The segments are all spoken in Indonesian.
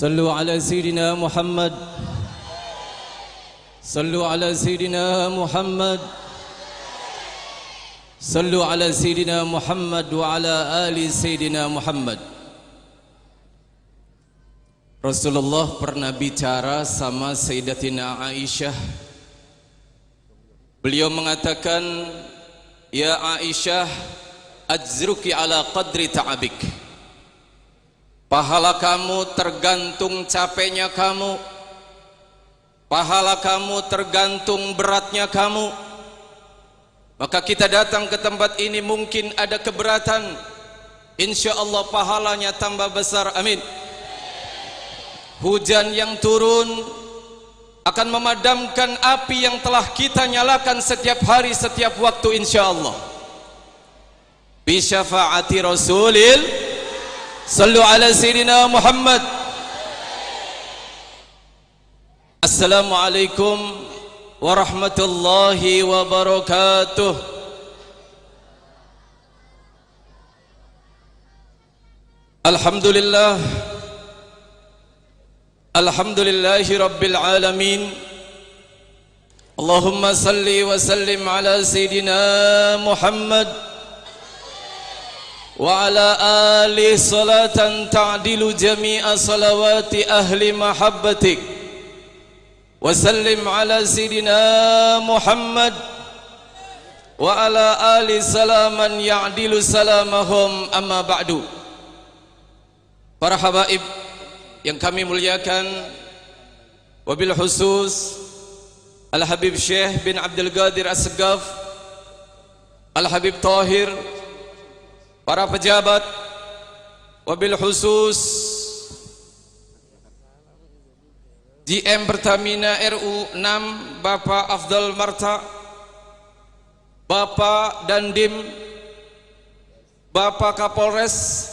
صلوا على سيدنا محمد صلوا على سيدنا محمد صلوا على سيدنا محمد وعلى آل سيدنا محمد. Rasulullah pernah bicara sama Sayyidatina Aisyah. Beliau mengatakan, "Ya Aisyah, ajruki ala qadri ta'abik." Pahala kamu tergantung capeknya kamu. Pahala kamu tergantung beratnya kamu. Maka kita datang ke tempat ini mungkin ada keberatan, insya Allah pahalanya tambah besar, amin. Hujan yang turun akan memadamkan api yang telah kita nyalakan setiap hari, setiap waktu, insya Allah. Bi syafaati Rasulil sallu ala Sayyidina Muhammad. Assalamualaikum warahmatullahi wabarakatuh. Alhamdulillah, alhamdulillahi rabbil alamin. Allahumma salli wa sallim ala Sayyidina Muhammad wa ala ali salatan ta'dilu jami'a salawati ahli mahabbatik. Wa sallim ala Sayyidina Muhammad wa ala ali salaman ya'dilu salamahum, amma ba'du. Para habaib yang kami muliakan, wabil khusus Al-Habib Syekh bin Abdul Qadir As-Segaf, Al-Habib Tahir, para pejabat, wabil khusus GM Pertamina RU 6 Bapak Afdal Marta, Bapak Dandim, Bapak Kapolres,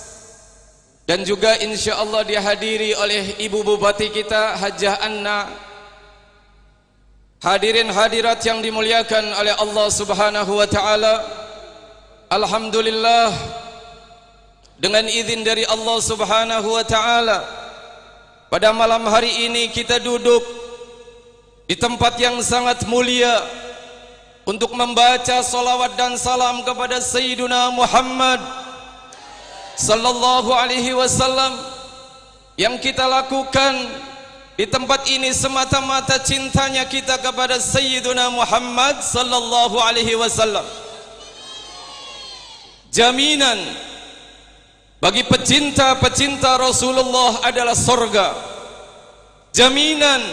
dan juga insya Allah dihadiri oleh Ibu Bupati kita Hajah Anna. Hadirin hadirat yang dimuliakan oleh Allah Subhanahu wa ta'ala, alhamdulillah, dengan izin dari Allah Subhanahu wa ta'ala, pada malam hari ini kita duduk di tempat yang sangat mulia untuk membaca salawat dan salam kepada Sayyiduna Muhammad sallallahu alaihi wasallam. Yang kita lakukan di tempat ini semata-mata cintanya kita kepada Sayyiduna Muhammad sallallahu alaihi wasallam. Jaminan bagi pecinta-pecinta Rasulullah adalah surga. Jaminan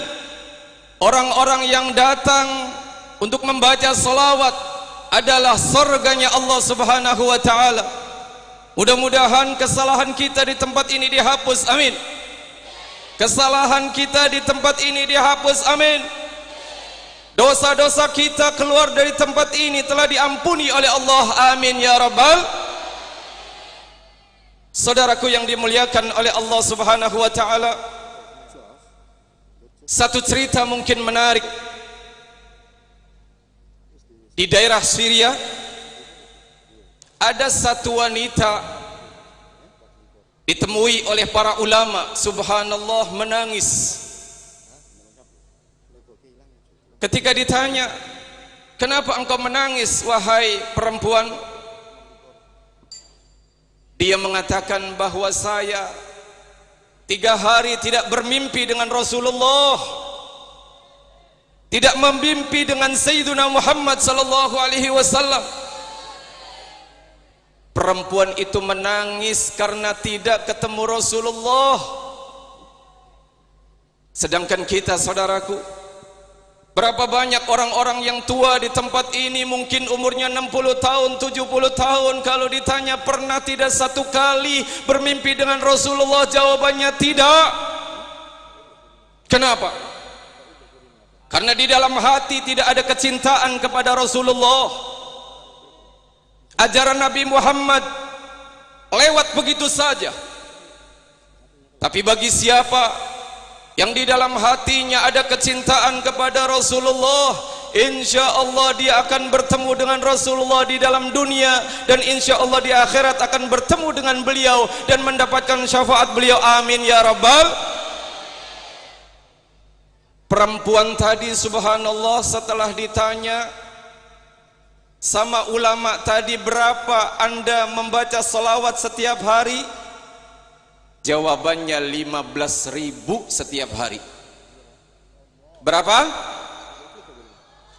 orang-orang yang datang untuk membaca salawat adalah surganya Allah Subhanahu wa ta'ala. Mudah-mudahan kesalahan kita di tempat ini dihapus, amin. Kesalahan kita di tempat ini dihapus, amin. Dosa-dosa kita keluar dari tempat ini telah diampuni oleh Allah, amin ya rabbal. Saudaraku yang dimuliakan oleh Allah Subhanahu wa ta'ala, satu cerita mungkin menarik. Di daerah Syria ada satu wanita ditemui oleh para ulama, subhanallah, menangis. Ketika ditanya, "Kenapa engkau menangis wahai perempuan?" Dia mengatakan bahwa saya 3 hari tidak bermimpi dengan Rasulullah, tidak memimpi dengan Sayyiduna Muhammad sallallahu alaihi wasallam. Perempuan itu menangis karena tidak ketemu Rasulullah. Sedangkan kita, saudaraku, berapa banyak orang-orang yang tua di tempat ini, mungkin umurnya 60 tahun, 70 tahun, kalau ditanya pernah tidak satu kali bermimpi dengan Rasulullah, jawabannya tidak. Kenapa? Karena di dalam hati tidak ada kecintaan kepada Rasulullah. Ajaran Nabi Muhammad lewat begitu saja. Tapi bagi siapa yang di dalam hatinya ada kecintaan kepada Rasulullah, insya Allah dia akan bertemu dengan Rasulullah di dalam dunia, dan insya Allah di akhirat akan bertemu dengan beliau dan mendapatkan syafaat beliau, amin ya rabbal. perempuan tadi subhanallah setelah ditanya sama ulama tadi, berapa Anda membaca salawat setiap hari? Jawabannya 15.000 setiap hari. Berapa?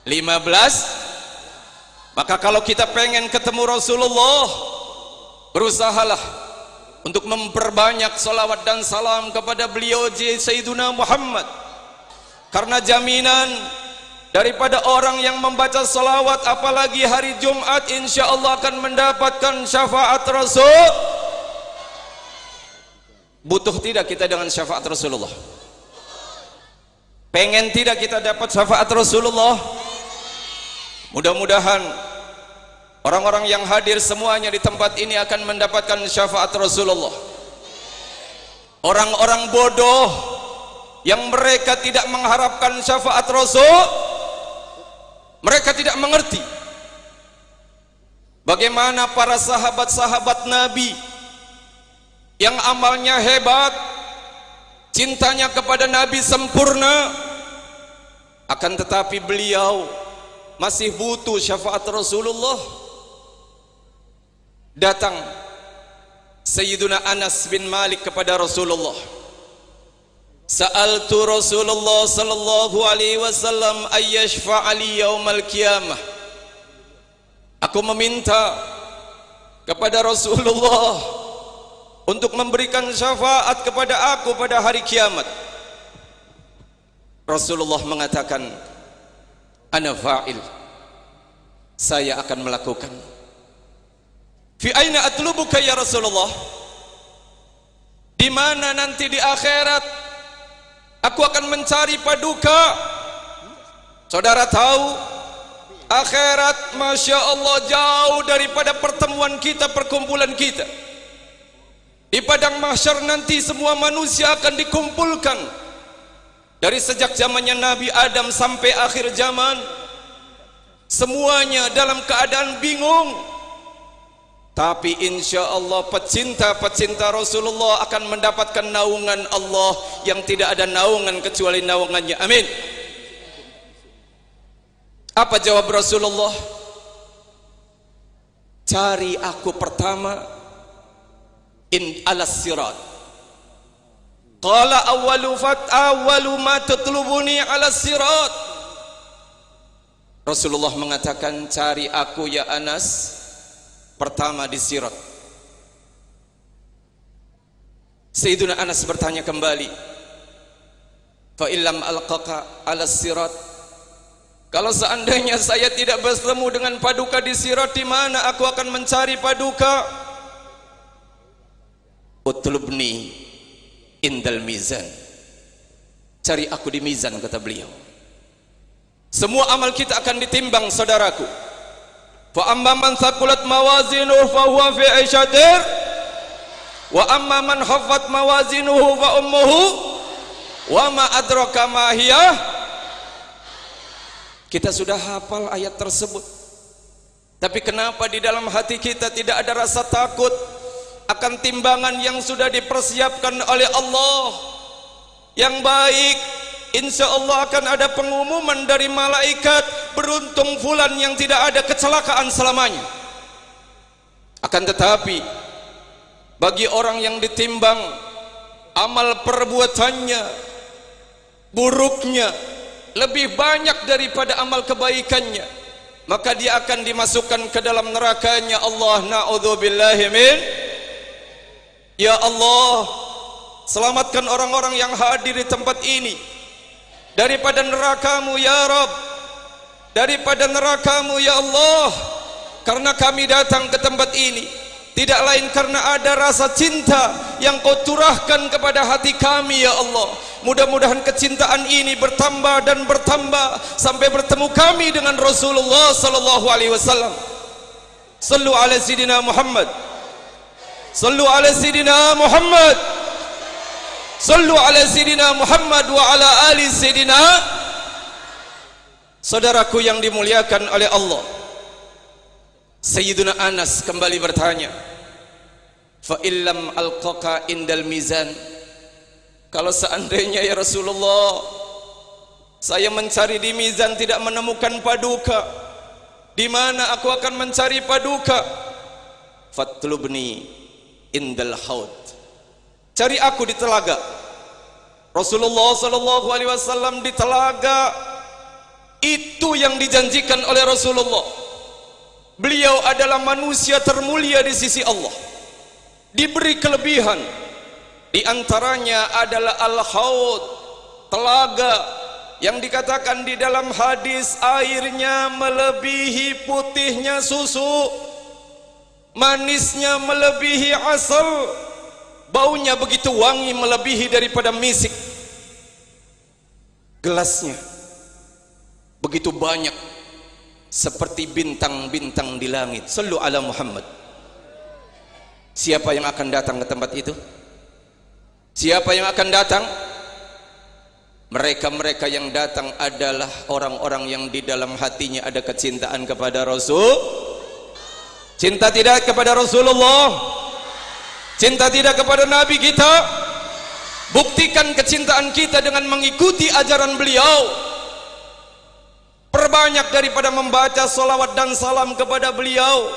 15. Maka kalau kita pengen ketemu Rasulullah, berusahalah untuk memperbanyak salawat dan salam kepada beliau Sayyiduna Muhammad. Karena jaminan daripada orang yang membaca salawat apalagi hari Jumat, insya Allah akan mendapatkan syafaat Rasul. Butuh tidak kita dengan syafaat Rasulullah? Pengen tidak kita dapat syafaat Rasulullah? Mudah-mudahan orang-orang yang hadir semuanya di tempat ini akan mendapatkan syafaat Rasulullah. Orang-orang bodoh yang mereka tidak mengharapkan syafaat Rasul, mereka tidak mengerti bagaimana para sahabat-sahabat Nabi yang amalnya hebat, cintanya kepada Nabi sempurna, akan tetapi beliau masih butuh syafaat Rasulullah. Datang Sayyiduna Anas bin Malik kepada Rasulullah, sa'altu Rasulullah sallallahu alaihi wasallam ayyashfa'ali yaumal qiyamah. Aku meminta kepada Rasulullah untuk memberikan syafaat kepada aku pada hari kiamat. Rasulullah mengatakan, ana fa'il, saya akan melakukan. Fi aina atlubuka ya Rasulullah? Di mana nanti di akhirat aku akan mencari paduka? Saudara tahu, akhirat Masya Allah jauh daripada pertemuan kita, perkumpulan kita. Di padang mahsyar nanti semua manusia akan dikumpulkan, dari sejak zamannya Nabi Adam sampai akhir zaman, semuanya dalam keadaan bingung. Tapi insya Allah pecinta-pecinta Rasulullah akan mendapatkan naungan Allah yang tidak ada naungan kecuali naungannya. Amin. Apa jawab Rasulullah? Cari aku pertama alas sirat. Qala awwalu ma tatlubuni alas sirat. Rasulullah mengatakan, cari aku ya Anas pertama di sirat. Sayyiduna Anas bertanya kembali, fa illam alqaka alas sirat, kalau seandainya saya tidak bertemu dengan paduka di sirat, di mana aku akan mencari paduka? Utlubni indal mizan, cari aku di mizan, kata beliau. Semua amal kita akan ditimbang, saudaraku. Fa amma man thaqulat mawazinuhu fa huwa fi 'ishatir, wa amma man khaffat mawazinuhu fa ummuhu wa ma adraka ma hiya. Kita sudah hafal ayat tersebut, tapi kenapa di dalam hati kita tidak ada rasa takut akan timbangan yang sudah dipersiapkan oleh Allah yang baik? Insya Allah akan ada pengumuman dari malaikat, beruntung fulan yang tidak ada kecelakaan selamanya. Akan tetapi bagi orang yang ditimbang amal perbuatannya, buruknya lebih banyak daripada amal kebaikannya, maka dia akan dimasukkan ke dalam nerakanya Allah. Na'udzubillahi min. Ya Allah, selamatkan orang-orang yang hadir di tempat ini daripada neraka-Mu ya Rabb, daripada neraka-Mu ya Allah. Karena kami datang ke tempat ini tidak lain karena ada rasa cinta yang Kau curahkan kepada hati kami ya Allah. Mudah-mudahan kecintaan ini bertambah dan bertambah sampai bertemu kami dengan Rasulullah sallallahu alaihi wasallam. Sallu ala Sayyidina Muhammad, sallu ala Sayyidina Muhammad, sallu ala Sayyidina Muhammad wa ala ali Sayyidina. Saudaraku yang dimuliakan oleh Allah, Sayyiduna Anas kembali bertanya, fa illam alqaka indal mizan, kalau seandainya ya Rasulullah Saya mencari di mizan tidak menemukan paduka. Di mana aku akan mencari paduka? Fatlubni indal haud. Cari aku di telaga. Rasulullah sallallahu alaihi wasallam di telaga itu yang dijanjikan oleh Rasulullah. Beliau adalah manusia termulia di sisi Allah. Diberi kelebihan. Di antaranya adalah al-haud, telaga yang dikatakan di dalam hadis airnya melebihi putihnya susu, manisnya melebihi asal, baunya begitu wangi melebihi daripada misik. Gelasnya begitu banyak seperti bintang-bintang di langit. Sallu ala Muhammad. Siapa yang akan datang ke tempat itu? Siapa yang akan datang? Mereka-mereka yang datang adalah orang-orang yang di dalam hatinya ada kecintaan kepada Rasul. Cinta tidak kepada Rasulullah? Cinta tidak kepada Nabi kita? Buktikan kecintaan kita dengan mengikuti ajaran beliau. Perbanyak daripada membaca salawat dan salam kepada beliau.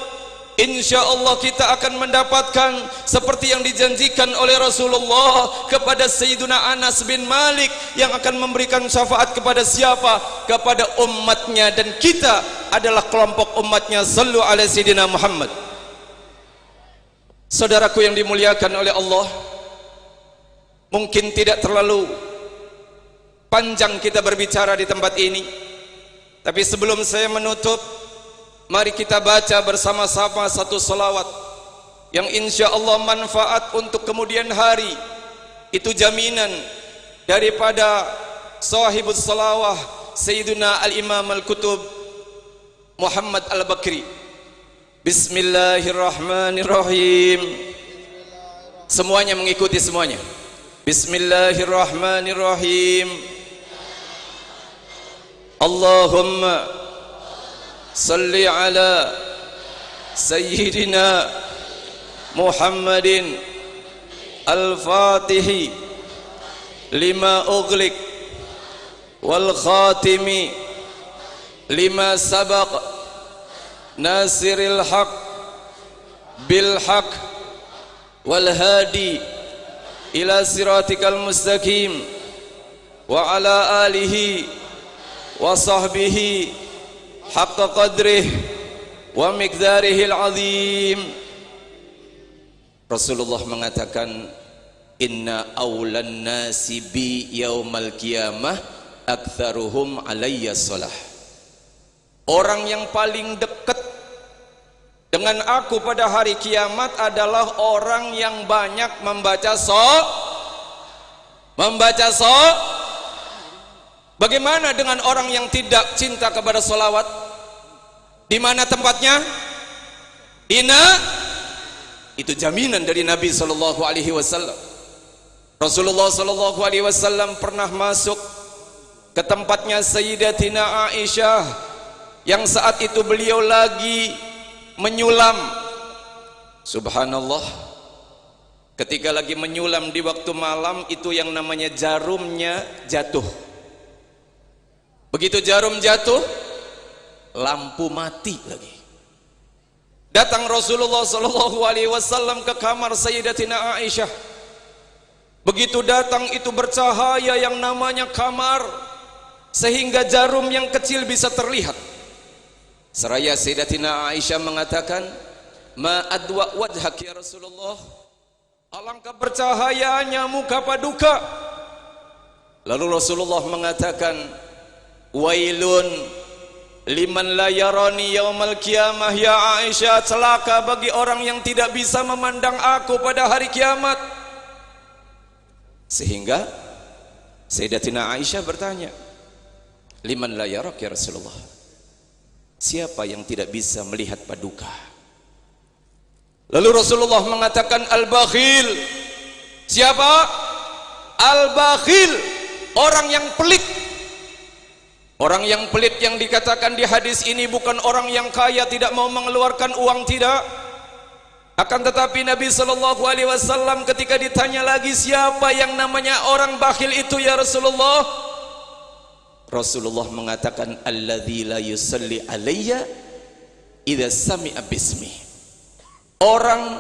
Insya Allah kita akan mendapatkan seperti yang dijanjikan oleh Rasulullah kepada Sayyiduna Anas bin Malik, yang akan memberikan syafaat kepada siapa? Kepada umatnya, dan kita adalah kelompok umatnya. Sallu ala Sayyidina Muhammad. Saudaraku yang dimuliakan oleh Allah, mungkin tidak terlalu panjang kita berbicara di tempat ini, tapi sebelum saya menutup, mari kita baca bersama-sama satu salawat yang insya Allah manfaat untuk kemudian hari. Itu jaminan daripada sahibus salawah Sayyiduna al-Imam al-Kutub Muhammad al-Bakri. Bismillahirrahmanirrahim. Semuanya mengikuti semuanya. Bismillahirrahmanirrahim. Allahumma salli ala Sayyidina Muhammadin al-Fatihi lima ughliq wal khatimi lima sabaq nasiril haq bil haq wal hadi ila siratikal mustaqim wa ala alihi wa sahbihi haqqa qadrih wa miqdarihil azim. Rasulullah mengatakan, inna awlan nasi bi yaumal qiyamah aktsaruhum alayya shalah. Orang yang paling dekat dengan aku pada hari kiamat adalah orang yang banyak membaca Bagaimana dengan orang yang tidak cinta kepada salawat? Di mana tempatnya? Itu jaminan dari Nabi sallallahu alaihi wasallam. Rasulullah sallallahu alaihi wasallam pernah masuk ke tempatnya Sayyidatina Aisyah, yang saat itu beliau lagi menyulam. Subhanallah, ketika lagi menyulam di waktu malam, itu yang namanya jarumnya jatuh. Begitu jarum jatuh, lampu mati lagi. Datang Rasulullah sallallahu alaihi wasallam ke kamar Sayyidatina Aisyah. Begitu datang, itu bercahaya yang namanya kamar, sehingga jarum yang kecil bisa terlihat. Seraya Sayyidatina Aisyah mengatakan, ma adwa wajhak ya Rasulullah, alangkah bercahayanya muka paduka. Lalu Rasulullah mengatakan, wailun liman la yarani yaumal qiyamah ya Aisyah, celaka bagi orang yang tidak bisa memandang aku pada hari kiamat. Sehingga Sayyidatina Aisyah bertanya, liman la yarak ya Rasulullah, siapa yang tidak bisa melihat paduka? Lalu Rasulullah mengatakan, al-bakhil. Siapa? Al-bakhil, orang yang pelit. Orang yang pelit yang dikatakan di hadis ini bukan orang yang kaya tidak mau mengeluarkan uang, tidak. Akan tetapi Nabi sallallahu alaihi wasallam ketika ditanya lagi, siapa yang namanya orang bakhil itu ya Rasulullah? Rasulullah mengatakan alladzi la yusalli alayya idza sami'a bismi. Orang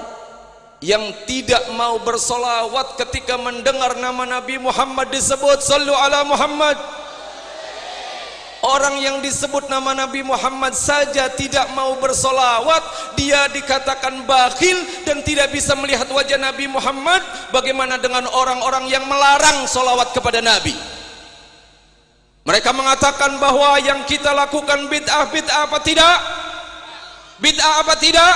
yang tidak mau bersolawat ketika mendengar nama Nabi Muhammad disebut, sallu ala Muhammad. Orang yang disebut nama Nabi Muhammad saja tidak mau bersolawat, dia dikatakan bakhil dan tidak bisa melihat wajah Nabi Muhammad. Bagaimana dengan orang-orang yang melarang solawat kepada Nabi? Mereka mengatakan bahwa yang kita lakukan bid'ah. Bid'ah apa tidak? Bid'ah apa tidak?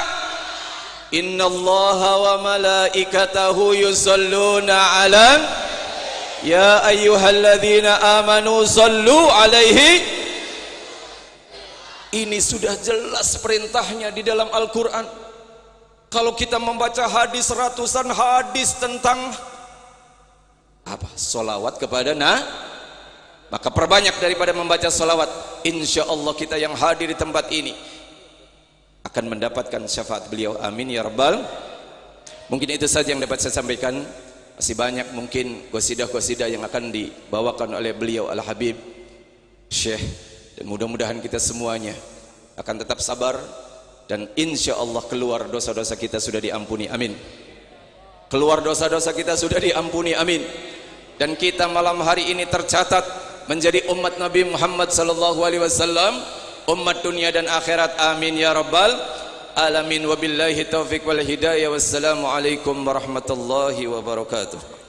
Innallaha wa malaikatahu yusalluna ala ya ayyuhalladzina amanu sallu alaihi. Ini sudah jelas perintahnya di dalam Al-Quran. Kalau kita membaca hadis, ratusan hadis tentang apa? Solawat kepada maka perbanyak daripada membaca salawat. Insya Allah kita yang hadir di tempat ini akan mendapatkan syafaat beliau. Amin ya rabbal. Mungkin itu saja yang dapat saya sampaikan. Masih banyak mungkin qasidah-qasidah yang akan dibawakan oleh beliau Al-Habib Syekh. Dan mudah-mudahan kita semuanya akan tetap sabar. Dan insya Allah keluar dosa-dosa kita sudah diampuni. Amin. Keluar dosa-dosa kita sudah diampuni. Amin. Dan kita malam hari ini tercatat menjadi umat Nabi Muhammad sallallahu alaihi wasallam, umat dunia dan akhirat. Amin ya rabbal alamin. Wabillahi taufiq wal hidayah. Wassalamu alaikum warahmatullahi wabarakatuh.